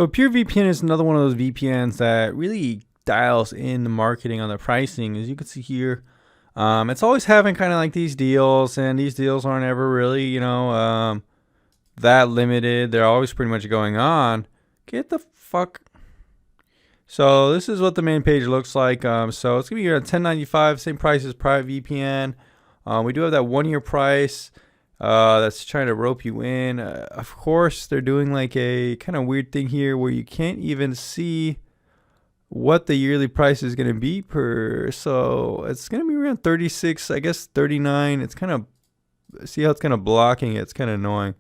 So PureVPN is another one of those VPNs that really dials in the marketing on the pricing. As you can see here, it's always having kind of like these deals, and these deals aren't ever really, that limited. They're always pretty much going on. Get the fuck. So this is what the main page looks like. So it's gonna be here at $10.95, same price as private VPN. We do have that 1 year price. That's trying to rope you in. Of course, they're doing like a kind of weird thing here where you can't even see what the yearly price is going to be per. So it's going to be around 36, I guess 39. It's kind of, see how it's kind of blocking it. It's kind of annoying.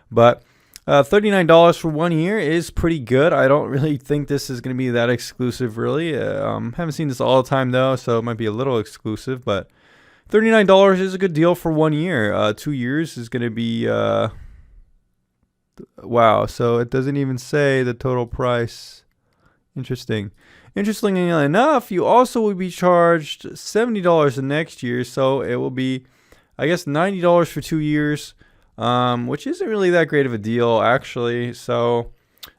But $39 for 1 year is pretty good. I don't really think this is going to be that exclusive, really. Haven't seen this all the time, though, so it might be a little exclusive, but $39 is a good deal for 1 year. 2 years is going to be, wow. So it doesn't even say the total price. Interesting. Interestingly enough, you also will be charged $70 the next year. So it will be, I guess, $90 for 2 years, which isn't really that great of a deal, actually. So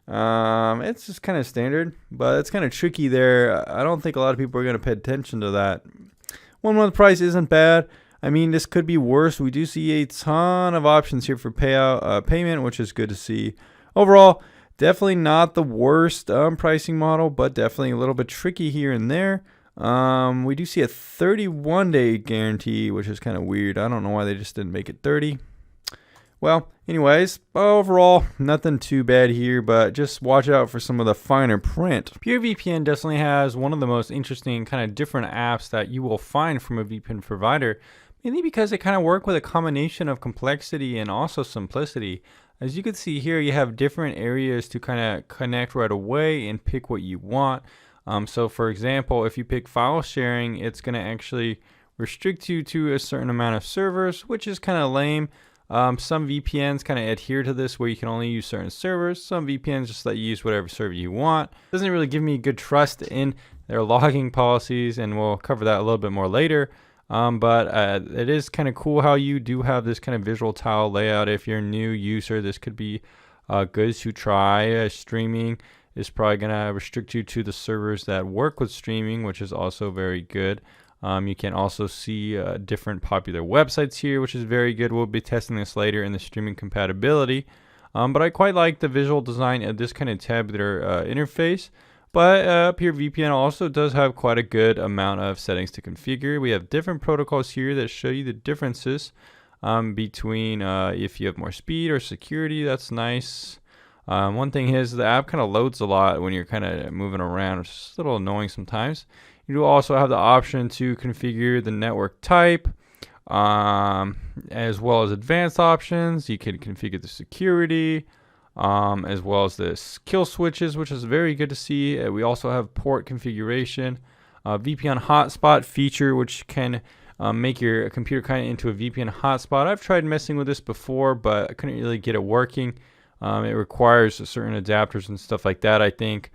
it's just kind of standard, but it's kind of tricky there. I don't think a lot of people are going to pay attention to that. 1 month price isn't bad. I mean, this could be worse. We do see a ton of options here for payment, which is good to see. Overall, definitely not the worst pricing model, but definitely a little bit tricky here and there. We do see a 31-day guarantee, which is kind of weird. I don't know why they just didn't make it 30. Well, anyways, overall, nothing too bad here, but just watch out for some of the finer print. PureVPN definitely has one of the most interesting kind of different apps that you will find from a VPN provider, mainly because they kind of work with a combination of complexity and also simplicity. As you can see here, you have different areas to kind of connect right away and pick what you want. So for example, if you pick file sharing, it's going to actually restrict you to a certain amount of servers, which is kind of lame. Some VPNs kind of adhere to this where you can only use certain servers. Some VPNs just let you use whatever server you want. Doesn't really give me good trust in their logging policies, and we'll cover that a little bit more later. But it is kind of cool how you do have this kind of visual tile layout. If you're a new user, this could be good to try. Streaming is probably going to restrict you to the servers that work with streaming, which is also very good. You can also see different popular websites here, which is very good. We'll be testing this later in the streaming compatibility. But I quite like the visual design of this kind of tabular interface. But PureVPN also does have quite a good amount of settings to configure. We have different protocols here that show you the differences between if you have more speed or security. That's nice. One thing is the app kind of loads a lot when you're kind of moving around, which is a little annoying sometimes. You do also have the option to configure the network type, as well as advanced options. You can configure the security, as well as the kill switches, which is very good to see. We also have port configuration, VPN hotspot feature, which can make your computer kind of into a VPN hotspot. I've tried messing with this before, but I couldn't really get it working. It requires certain adapters and stuff like that, I think.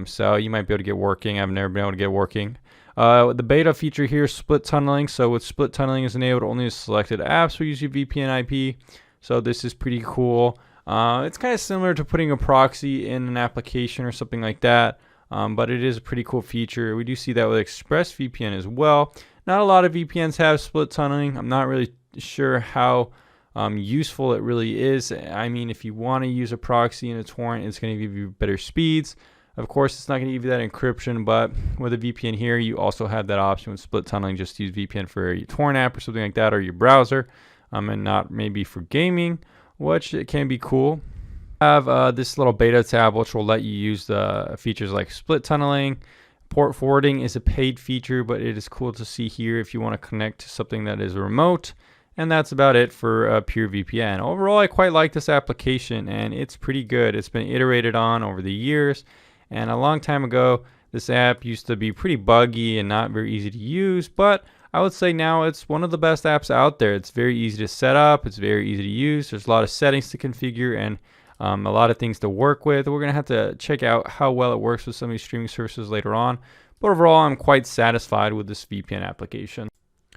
So you might be able to get working. I've never been able to get working. The beta feature here is split tunneling. So with split tunneling is enabled, only selected apps will use your VPN IP. So this is pretty cool. It's kind of similar to putting a proxy in an application or something like that. But it is a pretty cool feature. We do see that with ExpressVPN as well. Not a lot of VPNs have split tunneling. I'm not really sure how useful it really is. I mean, if you want to use a proxy in a torrent, it's going to give you better speeds. Of course, it's not going to give you that encryption, but with a VPN here, you also have that option with split tunneling. Just use VPN for your torrent app or something like that, or your browser, and not maybe for gaming, which it can be cool. I have this little beta tab, which will let you use the features like split tunneling. Port forwarding is a paid feature, but it is cool to see here if you want to connect to something that is remote. And that's about it for PureVPN. Overall, I quite like this application, and it's pretty good. It's been iterated on over the years. And a long time ago, this app used to be pretty buggy and not very easy to use, but I would say now it's one of the best apps out there. It's very easy to set up. It's very easy to use. There's a lot of settings to configure and a lot of things to work with. We're going to have to check out how well it works with some of these streaming services later on. But overall, I'm quite satisfied with this VPN application.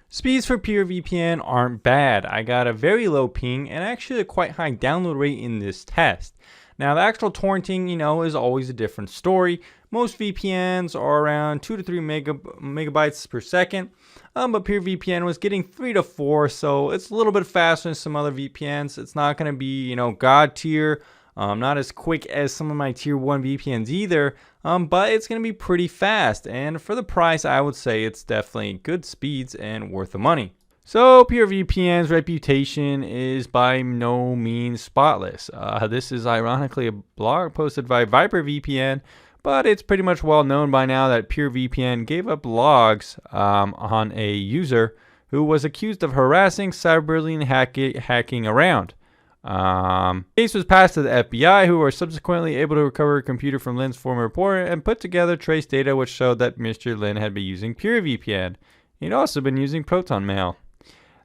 Speeds for PureVPN aren't bad. I got a very low ping and actually a quite high download rate in this test. Now, the actual torrenting, is always a different story. Most VPNs are around 2 to 3 megabytes per second, but PureVPN was getting 3 to 4, so it's a little bit faster than some other VPNs. It's not going to be, God tier, not as quick as some of my tier 1 VPNs either, but it's going to be pretty fast. And for the price, I would say it's definitely good speeds and worth the money. So PureVPN's reputation is by no means spotless. This is ironically a blog posted by ViperVPN, but it's pretty much well known by now that PureVPN gave up logs on a user who was accused of harassing, cyberbullying, and hacking around. The case was passed to the FBI, who were subsequently able to recover a computer from Lynn's former reporter and put together trace data which showed that Mr. Lynn had been using PureVPN. He'd also been using Proton Mail.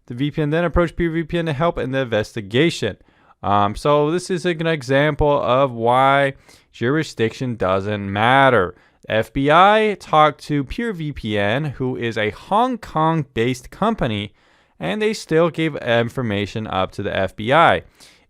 The VPN then approached PureVPN to help in the investigation. So this is an example of why jurisdiction doesn't matter. The FBI talked to PureVPN, who is a Hong Kong-based company, and they still gave information up to the FBI.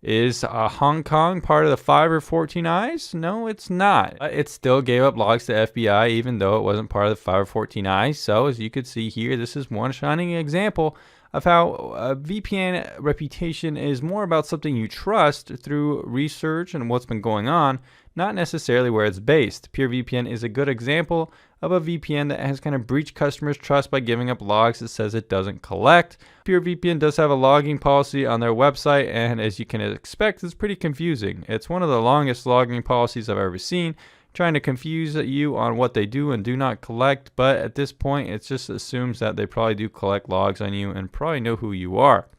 Is Hong Kong part of the 5 or 14 Eyes? No, it's not. It still gave up logs to FBI, even though it wasn't part of the 5 or 14 Eyes. So as you can see here, this is one shining example of how a VPN reputation is more about something you trust through research and what's been going on, not necessarily where it's based. PureVPN is a good example of a VPN that has kind of breached customers' trust by giving up logs it says it doesn't collect. PureVPN does have a logging policy on their website, and as you can expect, it's pretty confusing. It's one of the longest logging policies I've ever seen, trying to confuse you on what they do and do not collect, but at this point it just assumes that they probably do collect logs on you and probably know who you are.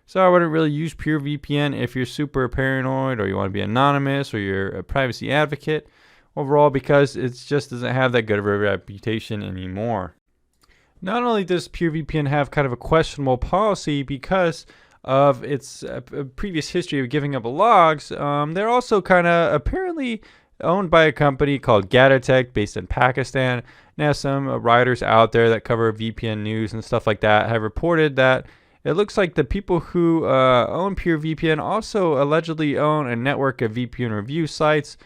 So I wouldn't really use PureVPN if you're super paranoid or you want to be anonymous or you're a privacy advocate overall, because it just doesn't have that good of a reputation anymore. Not only does PureVPN have kind of a questionable policy because of its previous history of giving up logs, they're also kind of apparently owned by a company called GataTech based in Pakistan. Now some writers out there that cover VPN news and stuff like that have reported that it looks like the people who own PureVPN also allegedly own a network of VPN review sites.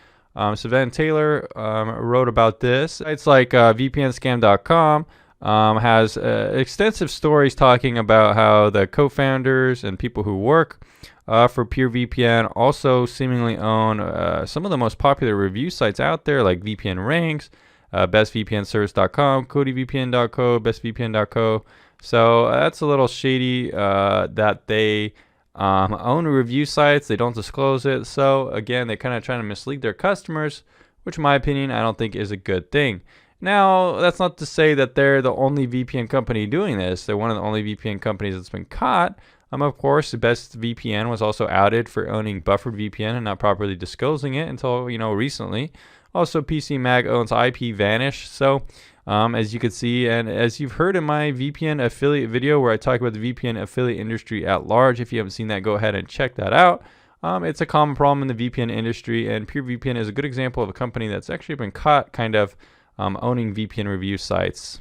Savannah Taylor wrote about this. It's like VPNscam.com has extensive stories talking about how the co-founders and people who work for PureVPN also seemingly own some of the most popular review sites out there, like VPN Ranks, bestvpnservice.com, codyvpn.co, bestvpn.co. So that's a little shady that they own review sites. They don't disclose it. So again, they're kind of trying to mislead their customers, which in my opinion, I don't think is a good thing. Now, that's not to say that they're the only VPN company doing this. They're one of the only VPN companies that's been caught. Of course, the Best VPN was also outed for owning buffered VPN and not properly disclosing it until, recently. Also, PC Mag owns IPVanish. So, as you can see, and as you've heard in my VPN affiliate video where I talk about the VPN affiliate industry at large, if you haven't seen that, go ahead and check that out. It's a common problem in the VPN industry, and PureVPN is a good example of a company that's actually been caught kind of owning VPN review sites.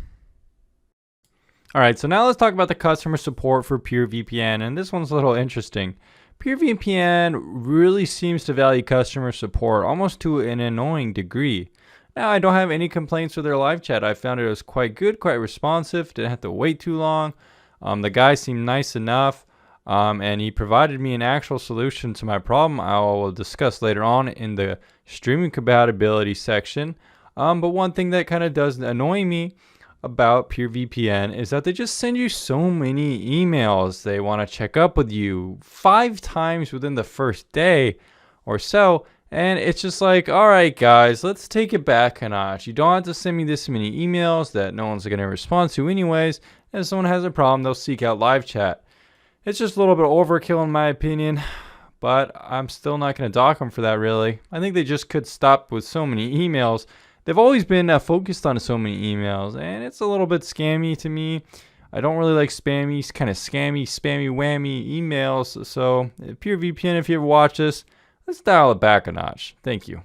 All right, so now let's talk about the customer support for PureVPN, and this one's a little interesting. PureVPN really seems to value customer support almost to an annoying degree. Now, I don't have any complaints with their live chat. I found it was quite good, quite responsive, didn't have to wait too long. The guy seemed nice enough, and he provided me an actual solution to my problem I will discuss later on in the streaming compatibility section. But one thing that kind of does annoy me about PureVPN is that they just send you so many emails. They want to check up with you 5 times within the first day or so. And it's just like, all right, guys, let's take it back a notch. You don't have to send me this many emails that no one's going to respond to anyways. If someone has a problem, they'll seek out live chat. It's just a little bit overkill in my opinion, but I'm still not going to dock them for that really. I think they just could stop with so many emails. They've always been focused on so many emails, and it's a little bit scammy to me. I don't really like spammy, kind of scammy, spammy, whammy emails. So PureVPN, if you ever watch this, let's dial it back a notch. Thank you.